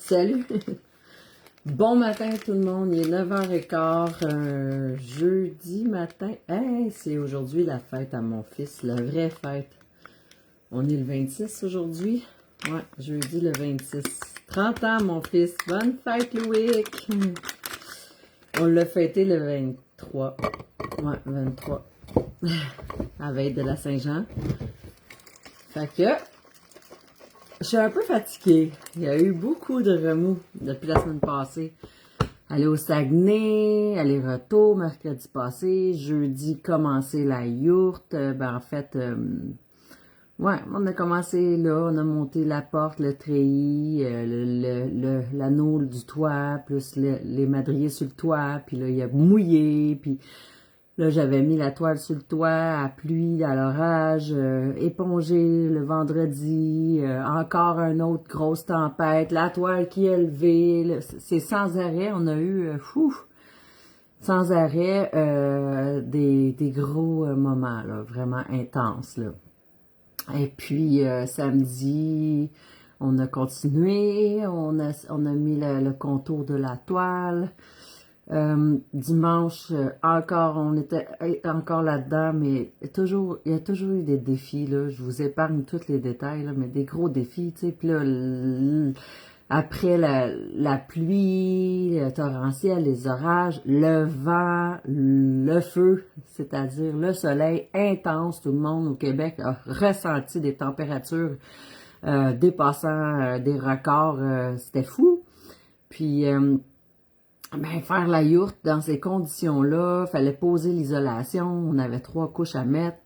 Salut! Bon matin tout le monde, il est 9h15, jeudi matin. Hey, c'est aujourd'hui la fête à mon fils, la vraie fête. On est le 26 aujourd'hui. Ouais, jeudi le 26. 30 ans mon fils, bonne fête Louic! On l'a fêté le 23. Ouais, 23. À veille de la Saint-Jean. Fait que... je suis un peu fatiguée. Il y a eu beaucoup de remous depuis la semaine passée. Aller au Saguenay, aller-retour mercredi passé, jeudi commencer la yourte. En fait, ouais, on a commencé là, on a monté la porte, le treillis, l'anneau du toit, plus les madriers sur le toit, puis là, il a mouillé, puis là, j'avais mis la toile sur le toit, à pluie, à l'orage, épongé le vendredi, encore une autre grosse tempête, la toile qui est levée, c'est sans arrêt, on a eu, sans arrêt, des gros moments, là, vraiment intenses, là. Et puis, samedi, on a continué, on a mis le contour de la toile. Dimanche, encore, on était encore là-dedans, mais il y a toujours eu des défis, là. Je vous épargne tous les détails, là, mais des gros défis, tu sais. Puis là, après la pluie torrentielle, les orages, le vent, le feu, c'est-à-dire le soleil intense, tout le monde au Québec a ressenti des températures dépassant des records, c'était fou. Puis, faire la yourte dans ces conditions-là, fallait poser l'isolation, on avait 3 couches à mettre.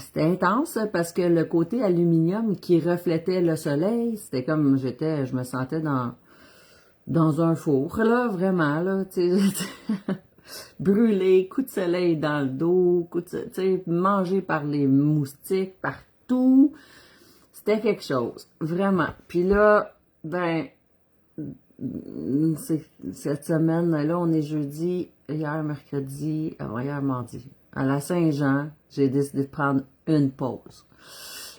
C'était intense parce que le côté aluminium qui reflétait le soleil, c'était comme je me sentais dans un four, là, vraiment, là, tu sais, brûlé, coup de soleil dans le dos, tu sais, mangé par les moustiques partout. C'était quelque chose, vraiment. Puis là, cette semaine, là, on est jeudi, hier mercredi, hier mardi. À la Saint-Jean, j'ai décidé de prendre une pause.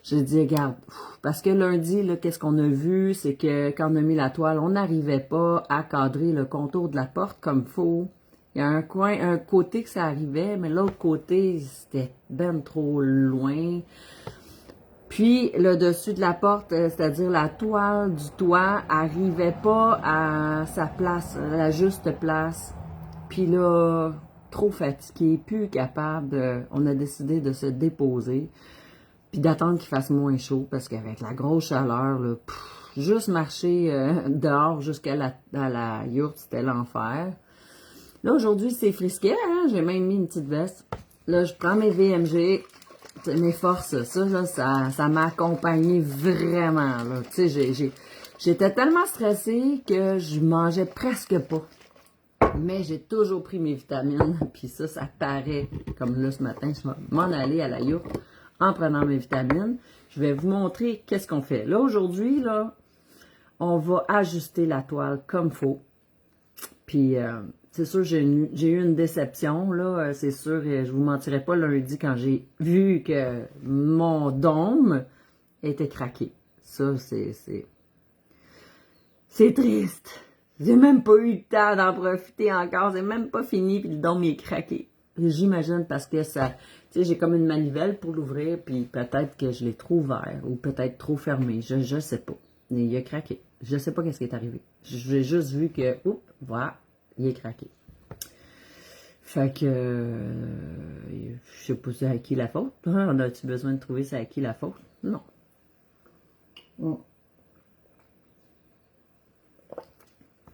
J'ai dit, regarde, parce que lundi, là, qu'est-ce qu'on a vu, c'est que quand on a mis la toile, on n'arrivait pas à cadrer le contour de la porte comme faut. Il y a un côté que ça arrivait, mais l'autre côté, c'était ben trop loin. Puis, le dessus de la porte, c'est-à-dire la toile du toit, arrivait pas à sa place, à la juste place. Puis là, trop fatigué, plus capable, on a décidé de se déposer, puis d'attendre qu'il fasse moins chaud, parce qu'avec la grosse chaleur, là, juste marcher dehors jusqu'à la yourte, c'était l'enfer. Là, aujourd'hui, c'est frisquet, hein? J'ai même mis une petite veste. Là, je prends mes VMG, mes forces, ça m'a accompagné vraiment, là. Tu sais, j'étais tellement stressée que je mangeais presque pas. Mais j'ai toujours pris mes vitamines, puis ça paraît. Comme là, ce matin, je vais m'en aller à la yourte en prenant mes vitamines. Je vais vous montrer qu'est-ce qu'on fait. Là, aujourd'hui, là, on va ajuster la toile comme faut. Puis, c'est sûr, j'ai eu une déception, là, c'est sûr, je vous mentirai pas lundi quand j'ai vu que mon dôme était craqué. Ça, c'est triste. J'ai même pas eu le temps d'en profiter encore, c'est même pas fini, puis le dôme est craqué. J'imagine parce que ça, tu sais, j'ai comme une manivelle pour l'ouvrir, puis peut-être que je l'ai trop ouvert, ou peut-être trop fermé, je sais pas. Mais il a craqué. Je sais pas qu'est-ce qui est arrivé. J'ai juste vu que, oups, voilà, il est craqué. Fait que, je sais pas c'est à qui la faute. Hein? On a-tu besoin de trouver c'est à qui la faute? Non.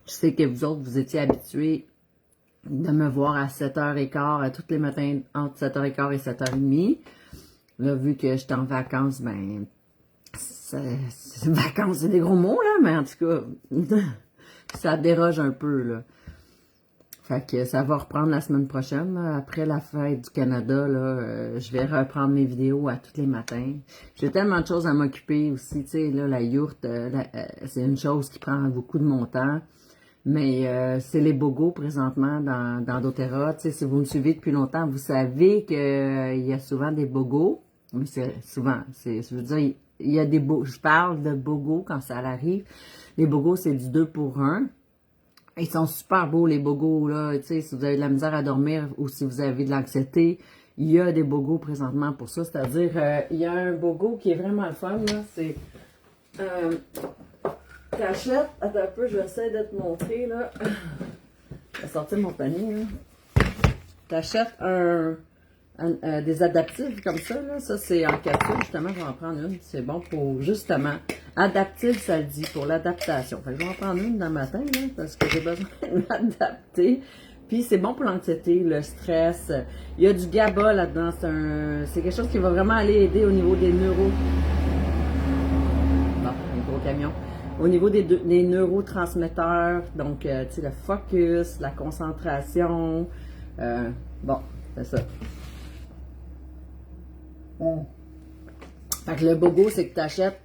Je sais que vous autres, vous étiez habitués de me voir à 7h15, tous les matins, entre 7h15 et 7h30. Là, vu que j'étais en vacances, vacances, c'est des gros mots, là, mais en tout cas, ça déroge un peu, là. Fait que ça va reprendre la semaine prochaine, là. Après la fête du Canada, là, je vais reprendre mes vidéos à tous les matins. J'ai tellement de choses à m'occuper aussi, tu sais, là, la yourte, c'est une chose qui prend beaucoup de mon temps. Mais c'est les bogos présentement dans doTERRA. Tu sais, si vous me suivez depuis longtemps, vous savez qu'il y a souvent des bogos. Mais c'est souvent, je veux dire, il y a des je parle de bogos quand ça arrive. Les bogos, c'est du 2 pour 1. Ils sont super beaux, les bogos, là. Tu sais, si vous avez de la misère à dormir ou si vous avez de l'anxiété, il y a des bogos présentement pour ça. C'est-à-dire, il y a un bogo qui est vraiment le fun, là. C'est... t'achètes... Attends un peu, je vais essayer de te montrer, là. Je vais sortir mon panier, là. T'achètes des adaptifs comme ça, là. Ça, c'est en capsule, justement, je vais en prendre une. C'est bon pour, justement, adaptif, ça le dit, pour l'adaptation. Fait que je vais en prendre une dans le matin, là, parce que j'ai besoin de m'adapter. Puis, c'est bon pour l'anxiété, le stress. Il y a du GABA là-dedans. C'est quelque chose qui va vraiment aller aider au niveau des neuros. Bon, un gros camion. Au niveau des neurotransmetteurs, donc, tu sais, le focus, la concentration. Bon, c'est ça. Fait que le bobo, c'est que t'achètes,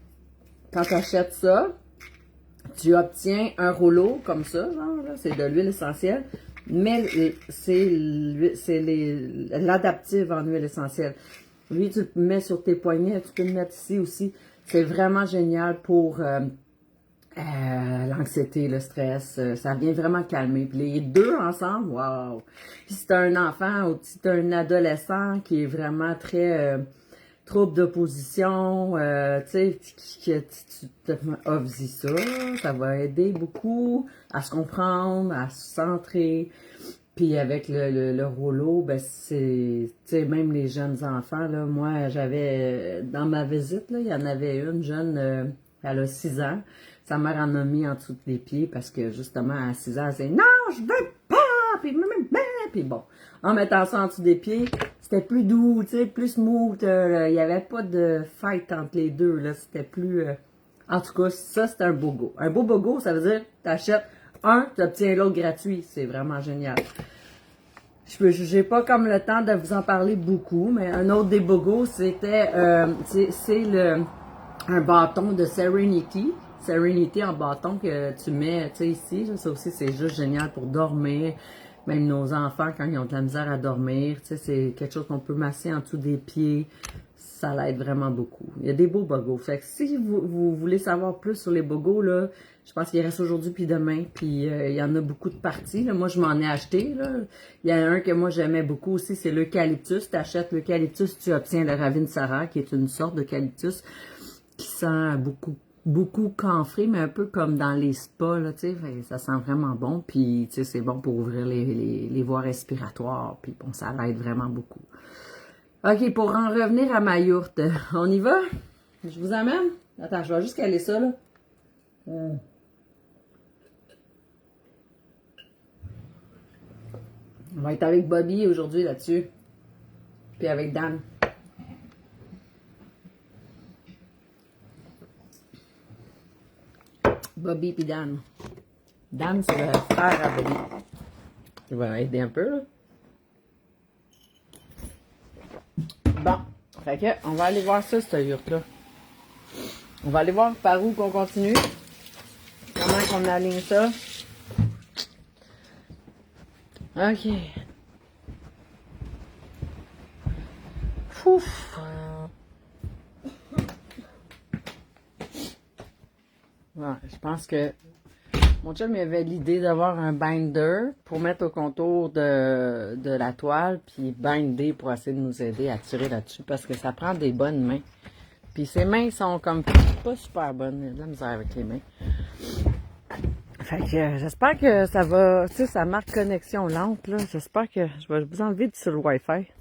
quand tu achètes ça, tu obtiens un rouleau comme ça, genre, là, c'est de l'huile essentielle, mais c'est l'adaptive en huile essentielle. Lui, tu le mets sur tes poignets, tu peux le mettre ici aussi. C'est vraiment génial pour l'anxiété, le stress, ça vient vraiment calmer. Puis les deux ensemble, waouh! Puis si tu as un enfant ou si tu as un adolescent qui est vraiment très trouble d'opposition, tu sais, tu offres-y ça, ça va aider beaucoup à se comprendre, à se centrer. Puis avec le rouleau, ben c'est, tu sais, même les jeunes enfants, là, moi, j'avais, dans ma visite, là, il y en avait une jeune, elle a 6 ans, sa mère en a mis en dessous des pieds parce que, justement, à 6 ans, elle disait « Non, je veux pas! » Puis bon, en mettant ça en dessous des pieds, c'était plus doux, tu sais, plus smooth, il n'y avait pas de fight entre les deux, là, c'était plus... En tout cas, ça, c'est un bogo. Un beau bogo, ça veut dire, t'achètes un, tu obtiens l'autre gratuit. C'est vraiment génial. J'ai pas comme le temps de vous en parler beaucoup, mais un autre des bogos, c'était un bâton de Serenity. Serenity en bâton que tu mets, tu sais, ici. Ça aussi, c'est juste génial pour dormir. Même nos enfants, quand ils ont de la misère à dormir, tu sais, c'est quelque chose qu'on peut masser en dessous des pieds. Ça l'aide vraiment beaucoup. Il y a des beaux bogos. Fait que si vous voulez savoir plus sur les bogos, là, je pense qu'il reste aujourd'hui puis demain. Puis il y en a beaucoup de parties. Là. Moi, je m'en ai acheté. Là. Il y en a un que moi, j'aimais beaucoup aussi, c'est l'eucalyptus. Tu achètes l'eucalyptus, tu obtiens le Ravinsara, qui est une sorte d'eucalyptus qui sent beaucoup camphré, mais un peu comme dans les spas, là, tu sais, ça sent vraiment bon, puis, tu sais, c'est bon pour ouvrir les voies respiratoires, puis bon, ça l'aide vraiment beaucoup. OK, pour en revenir à ma yourte, on y va? Je vous amène? Attends, je vais juste caler ça, là. On va être avec Bobby aujourd'hui là-dessus, puis avec Dan. Bobby puis Dan. Dan, c'est le frère à Bobby. Il va aider un peu, là. Bon. Fait que, on va aller voir ça, cette yurte-là. On va aller voir par où qu'on continue. Comment qu'on aligne ça. OK. Ouf. Ouais, je pense que mon chum il avait l'idée d'avoir un binder pour mettre au contour de la toile, puis binder pour essayer de nous aider à tirer là-dessus, parce que ça prend des bonnes mains. Puis ses mains sont comme pas super bonnes, il y a de la misère avec les mains. Fait que j'espère que ça va, tu sais, ça marque connexion lente, là. J'espère que je vais vous enlever sur le Wi-Fi.